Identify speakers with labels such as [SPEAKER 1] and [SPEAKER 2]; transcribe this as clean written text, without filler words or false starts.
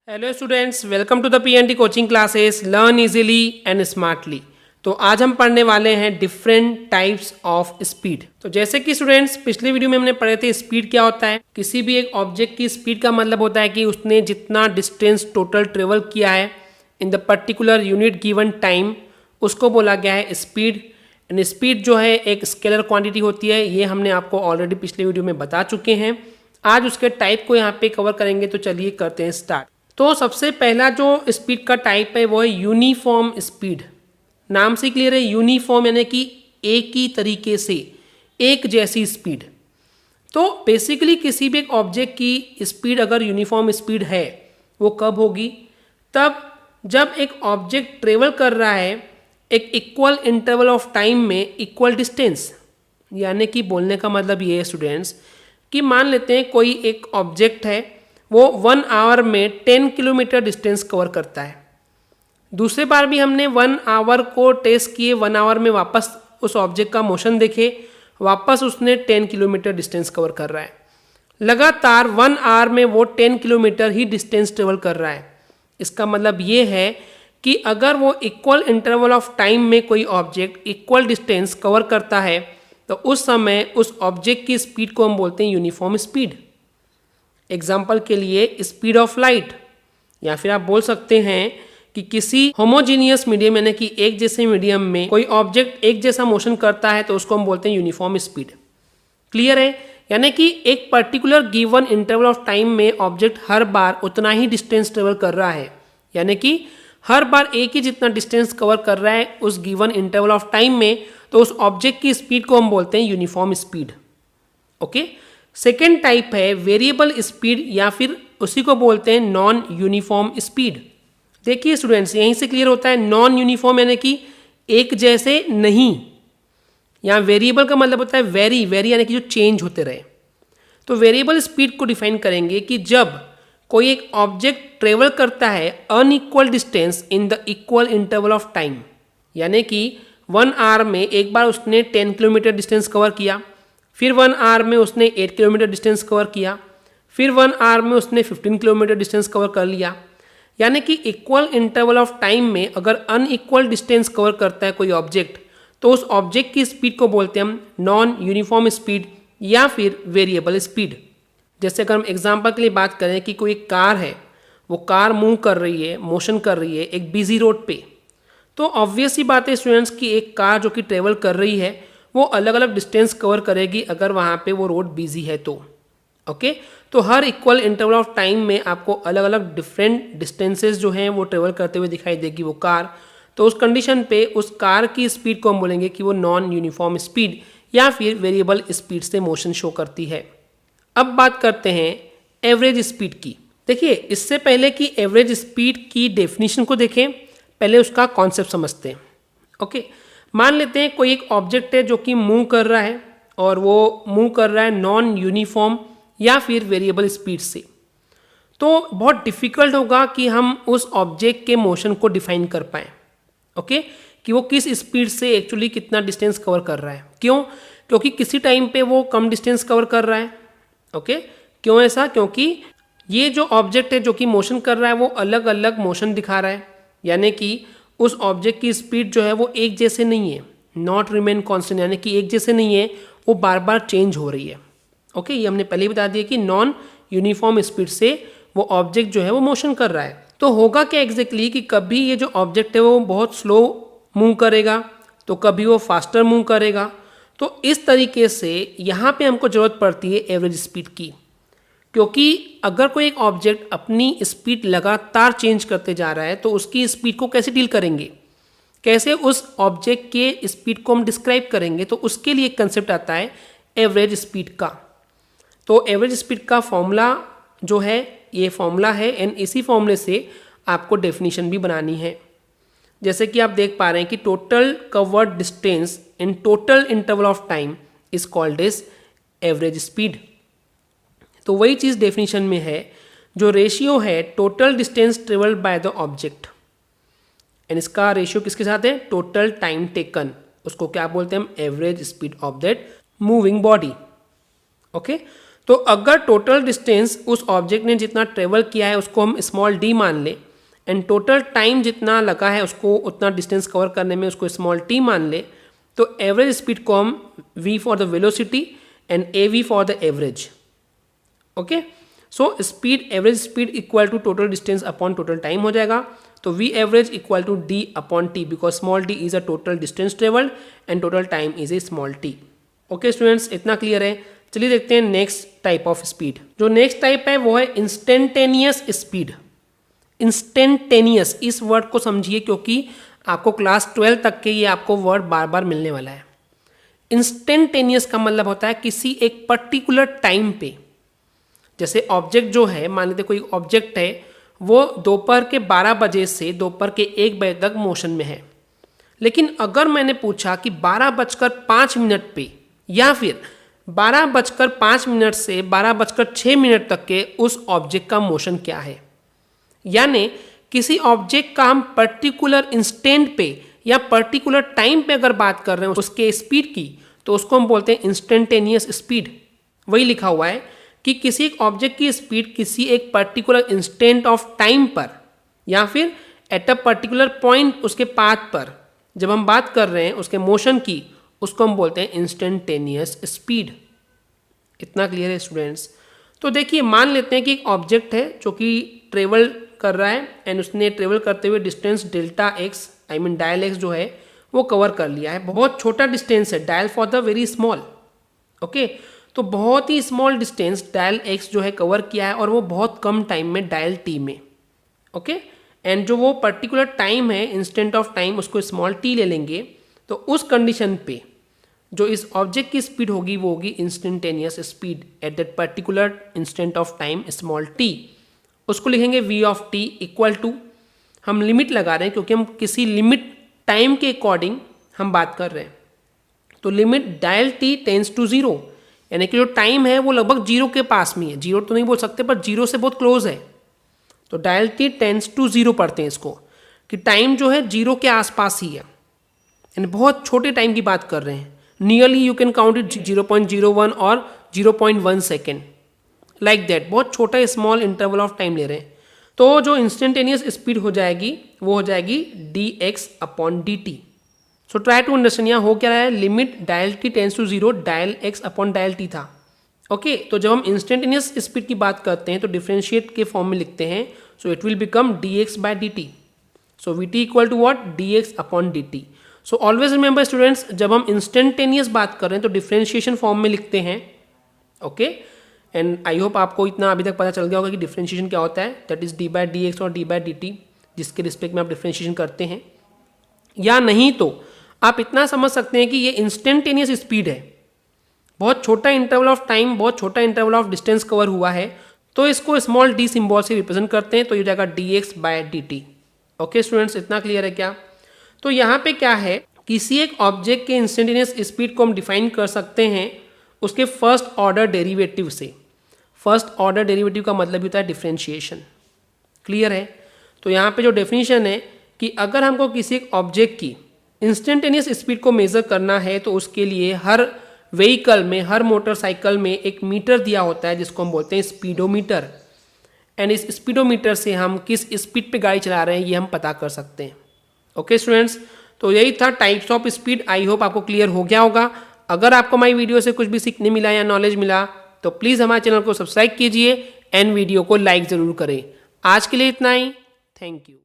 [SPEAKER 1] Hello students, welcome to the PNT coaching classes learn easily and smartly. तो आज हम पढ़ने वाले हैं डिफरेंट टाइप्स ऑफ स्पीड। तो जैसे कि स्टूडेंट्स पिछले वीडियो में हमने पढ़े थे, स्पीड क्या होता है। किसी भी एक ऑब्जेक्ट की स्पीड का मतलब होता है कि उसने जितना डिस्टेंस टोटल ट्रेवल किया है in the particular unit given time, उसको बोला गया है स्पीड। एंड स्पीड जो है एक स्केलर क्वांटिटी होती है, ये हमने आपको ऑलरेडी पिछले वीडियो में बता चुके हैं। आज उसके टाइप को यहाँ पे कवर करेंगे, तो चलिए करते हैं स्टार्ट। तो सबसे पहला जो स्पीड का टाइप है वो है यूनिफॉर्म स्पीड। नाम से क्लियर है, यूनिफॉर्म यानी कि एक ही तरीके से एक जैसी स्पीड। तो बेसिकली किसी भी एक ऑब्जेक्ट की स्पीड अगर यूनिफॉर्म स्पीड है वो कब होगी? तब जब एक ऑब्जेक्ट ट्रेवल कर रहा है एक इक्वल इंटरवल ऑफ टाइम में इक्वल डिस्टेंस। यानी कि बोलने का मतलब ये है स्टूडेंट्स कि मान लेते हैं कोई एक ऑब्जेक्ट है, वो 1 आवर में 10 किलोमीटर डिस्टेंस कवर करता है। दूसरे बार भी हमने 1 आवर को टेस्ट किए, 1 आवर में वापस उस ऑब्जेक्ट का मोशन देखे, वापस उसने 10 किलोमीटर डिस्टेंस कवर कर रहा है। लगातार 1 आवर में वो 10 किलोमीटर ही डिस्टेंस ट्रेवल कर रहा है। इसका मतलब ये है कि अगर वो इक्वल इंटरवल ऑफ टाइम में कोई ऑब्जेक्ट इक्वल डिस्टेंस कवर करता है तो उस समय उस ऑब्जेक्ट की स्पीड को हम बोलते हैं यूनिफॉर्म स्पीड। एग्जाम्पल के लिए स्पीड ऑफ लाइट, या फिर आप बोल सकते हैं कि किसी होमोजीनियस मीडियम यानी कि एक जैसे मीडियम में कोई ऑब्जेक्ट एक जैसा मोशन करता है तो उसको हम बोलते हैं यूनिफॉर्म स्पीड। क्लियर है? यानी कि एक particular given interval of time में ऑब्जेक्ट हर बार उतना ही डिस्टेंस ट्रेवल कर रहा है, यानी कि हर बार एक ही जितना डिस्टेंस कवर कर रहा है उस गिवन इंटरवल ऑफ टाइम में, तो उस ऑब्जेक्ट की स्पीड को हम बोलते हैं uniform speed. Okay. Second type है वेरिएबल स्पीड, या फिर उसी को बोलते हैं नॉन यूनिफॉर्म स्पीड। देखिए स्टूडेंट्स, यहीं से क्लियर होता है नॉन यूनिफॉर्म यानी कि एक जैसे नहीं। यहाँ वेरिएबल का मतलब होता है वेरी यानी कि जो चेंज होते रहे। तो वेरिएबल स्पीड को डिफाइन करेंगे कि जब कोई एक ऑब्जेक्ट ट्रेवल करता है unequal distance in the equal interval of time, यानी कि 1 आवर में एक बार उसने 10 किलोमीटर डिस्टेंस कवर किया, फिर 1 आवर में उसने 8 किलोमीटर डिस्टेंस कवर किया, फिर 1 आवर में उसने 15 किलोमीटर डिस्टेंस कवर कर लिया। यानी कि इक्वल इंटरवल ऑफ टाइम में अगर अनइक्वल डिस्टेंस कवर करता है कोई ऑब्जेक्ट, तो उस ऑब्जेक्ट की स्पीड को बोलते हैं हम नॉन यूनिफॉर्म स्पीड या फिर वेरिएबल स्पीड। जैसे अगर हम एग्जाम्पल के लिए बात करें कि कोई कार है, वो कार मूव कर रही है, मोशन कर रही है एक बिजी रोड पे, तो ऑब्वियस ही बात है स्टूडेंट्स की एक कार जो कि ट्रेवल कर रही है वो अलग अलग डिस्टेंस कवर करेगी अगर वहाँ पे वो रोड बिजी है तो। ओके। तो हर इक्वल इंटरवल ऑफ टाइम में आपको अलग अलग डिफरेंट डिस्टेंसेस जो हैं वो ट्रेवल करते हुए दिखाई देगी वो कार। तो उस कंडीशन पे उस कार की स्पीड को हम बोलेंगे कि वो नॉन यूनिफॉर्म स्पीड या फिर वेरिएबल स्पीड से मोशन शो करती है। अब बात करते हैं एवरेज स्पीड की। देखिए, इससे पहले कि एवरेज स्पीड की डेफिनेशन को देखें, पहले उसका कॉन्सेप्ट समझते हैं। ओके। मान लेते हैं कोई एक ऑब्जेक्ट है जो कि मूव कर रहा है, और वो मूव कर रहा है नॉन यूनिफॉर्म या फिर वेरिएबल स्पीड से। तो बहुत डिफिकल्ट होगा कि हम उस ऑब्जेक्ट के मोशन को डिफाइन कर पाएँ। ओके, कि वो किस स्पीड से एक्चुअली कितना डिस्टेंस कवर कर रहा है। क्यों? क्योंकि किसी टाइम पे वो कम डिस्टेंस कवर कर रहा है। ओके। क्यों ऐसा? क्योंकि ये जो ऑब्जेक्ट है जो कि मोशन कर रहा है वो अलग अलग मोशन दिखा रहा है, यानी कि उस ऑब्जेक्ट की स्पीड जो है वो एक जैसे नहीं है, नॉट रिमेन कांस्टेंट, यानी कि एक जैसे नहीं है, वो बार बार चेंज हो रही है। ओके। ये हमने पहले ही बता दिया कि नॉन यूनिफॉर्म स्पीड से वो ऑब्जेक्ट जो है वो मोशन कर रहा है। तो होगा क्या एग्जैक्टली कि कभी ये जो ऑब्जेक्ट है वो बहुत स्लो मूव करेगा, तो कभी वो फास्टर मूव करेगा। तो इस तरीके से यहाँ पे हमको ज़रूरत पड़ती है एवरेज स्पीड की, क्योंकि अगर कोई एक ऑब्जेक्ट अपनी स्पीड लगातार चेंज करते जा रहा है तो उसकी स्पीड को कैसे डील करेंगे, कैसे उस ऑब्जेक्ट के स्पीड को हम डिस्क्राइब करेंगे, तो उसके लिए एक कंसेप्ट आता है एवरेज स्पीड का। तो एवरेज स्पीड का फॉर्मूला जो है ये फॉर्मूला है, एंड इसी फॉर्मूले से आपको डेफिनेशन भी बनानी है। जैसे कि आप देख पा रहे हैं कि total covered distance in total interval of time is called as average speed. तो वही चीज़ डेफिनेशन में है, जो रेशियो है total distance travelled by the object, and इसका रेशियो किसके साथ है? Total time taken. उसको क्या बोलते हैं हम? Average speed of that moving body. Okay. तो अगर टोटल डिस्टेंस उस ऑब्जेक्ट ने जितना ट्रेवल किया है उसको हम स्मॉल डी मान ले एंड टोटल टाइम जितना लगा है उसको उतना डिस्टेंस कवर करने में उसको स्मॉल टी मान ले, तो एवरेज स्पीड को हम v for the velocity and av for the average. Okay, so speed average speed equal to total distance upon total time हो जाएगा। तो v average equal to d upon t because small d is a total distance travelled and total time is a small t। Okay students, इतना clear है। चलिए देखते हैं next type of speed. जो next type है वो है instantaneous speed. Instantaneous, इस वर्ड को समझिए क्योंकि आपको क्लास 12 तक के ये आपको वर्ड बार बार मिलने वाला है। इंस्टेंटेनियस का मतलब होता है किसी एक पर्टिकुलर टाइम पे, जैसे ऑब्जेक्ट जो है, मान लीजिए कोई ऑब्जेक्ट है वो दोपहर के 12 बजे से दोपहर के 1 बजे तक मोशन में है, लेकिन अगर मैंने पूछा कि 12:05 पे या फिर 12:05 से 12:06 तक के उस ऑब्जेक्ट का मोशन क्या है, यानी किसी ऑब्जेक्ट का हम पर्टिकुलर इंस्टेंट पे या पर्टिकुलर टाइम पे अगर बात कर रहे हैं उसके स्पीड की, तो उसको हम बोलते हैं इंस्टेंटेनियस स्पीड। वही लिखा हुआ है कि किसी एक ऑब्जेक्ट की स्पीड किसी एक पर्टिकुलर इंस्टेंट ऑफ टाइम पर या फिर एट अ पर्टिकुलर पॉइंट उसके पाथ पर जब हम बात कर रहे हैं उसके मोशन की, उसको हम बोलते हैं इंस्टेंटेनियस स्पीड। इतना क्लियर है स्टूडेंट्स? तो देखिए, मान लेते हैं कि एक ऑब्जेक्ट है जो कि ट्रेवल कर रहा है एंड उसने ट्रेवल करते हुए distance delta x, I mean dial x जो है वो कवर कर लिया है। बहुत छोटा डिस्टेंस है, dial for the very small. Okay, तो बहुत ही स्मॉल डिस्टेंस डायल एक्स जो है कवर किया है और वो बहुत कम टाइम में डायल टी में। ओके, एंड जो वो पर्टिकुलर टाइम है, इंस्टेंट ऑफ टाइम, उसको स्मॉल टी ले लेंगे, तो उस कंडीशन पे जो इस ऑब्जेक्ट की स्पीड होगी वो होगी instantaneous speed at that particular instant of time small T. उसको लिखेंगे v of T equal to, हम लिमिट लगा रहे हैं क्योंकि हम किसी लिमिट टाइम के अकॉर्डिंग हम बात कर रहे हैं, तो limit delta T tends to 0, यानी कि जो टाइम है वो लगभग 0 के पास में है। 0 तो नहीं बोल सकते पर 0 से बहुत क्लोज है, तो डायल टी टेंस टू 0 पढ़ते हैं इसको, कि टाइम जो है 0 के आसपास ही है, यानी बहुत छोटे टाइम की बात कर रहे हैं। Nearly you can count it 0.01 और 0.1 सेकेंड, लाइक दैट, बहुत छोटा स्मॉल इंटरवल ऑफ टाइम ले रहे हैं। तो जो इंस्टेंटेनियस स्पीड हो जाएगी वो हो जाएगी dx upon dt। So try to understand, यहाँ हो क्या रहा है, limit delta T tends to 0, delta x upon delta T था। ओके, तो जब हम इंस्टेंटेनियस स्पीड की बात करते हैं तो डिफरेंशिएट के फॉर्म में लिखते हैं, so it will become dx by dt। So vt equal to what, dx upon dt। So always remember students, जब हम इंस्टेंटेनियस बात कर रहे हैं तो डिफरेंशिएशन फॉर्म में लिखते हैं। ओके, एंड आई होप आपको इतना अभी तक पता चल गया होगा कि डिफरेंशिएशन क्या होता है, that is D by D X और डी बाय डी टी, जिसके रिस्पेक्ट में आप डिफरेंशिएशन करते हैं। या नहीं तो आप इतना समझ सकते हैं कि ये इंस्टेंटेनियस स्पीड है, बहुत छोटा इंटरवल ऑफ टाइम, बहुत छोटा इंटरवल ऑफ डिस्टेंस कवर हुआ है, तो इसको स्मॉल डी सिंबल से रिप्रेजेंट करते हैं, तो ये हो जाएगा D X by D T. Okay students, इतना क्लियर है क्या? तो यहाँ पे क्या है, किसी एक ऑब्जेक्ट के इंस्टेंटेनियस स्पीड को हम डिफाइन कर सकते हैं उसके फर्स्ट ऑर्डर डेरिवेटिव से। फर्स्ट ऑर्डर डेरिवेटिव का मतलब होता है डिफरेंशिएशन। क्लियर है? तो यहाँ पे जो डेफिनेशन है कि अगर हमको किसी एक ऑब्जेक्ट की इंस्टेंटेनियस स्पीड को मेजर करना है तो उसके लिए हर व्हीकल में, हर मोटरसाइकिल में एक मीटर दिया होता है जिसको हम बोलते हैं स्पीडोमीटर, एंड इस स्पीडोमीटर से हम किस स्पीड पे गाड़ी चला रहे हैं ये हम पता कर सकते हैं। ओके स्टूडेंट्स, तो यही था types of speed. I hope आपको क्लियर हो गया होगा। अगर आपको हमारी वीडियो से कुछ भी सीखने मिला या नॉलेज मिला तो प्लीज़ हमारे चैनल को सब्सक्राइब कीजिए एंड वीडियो को लाइक ज़रूर करें। आज के लिए इतना ही, थैंक यू।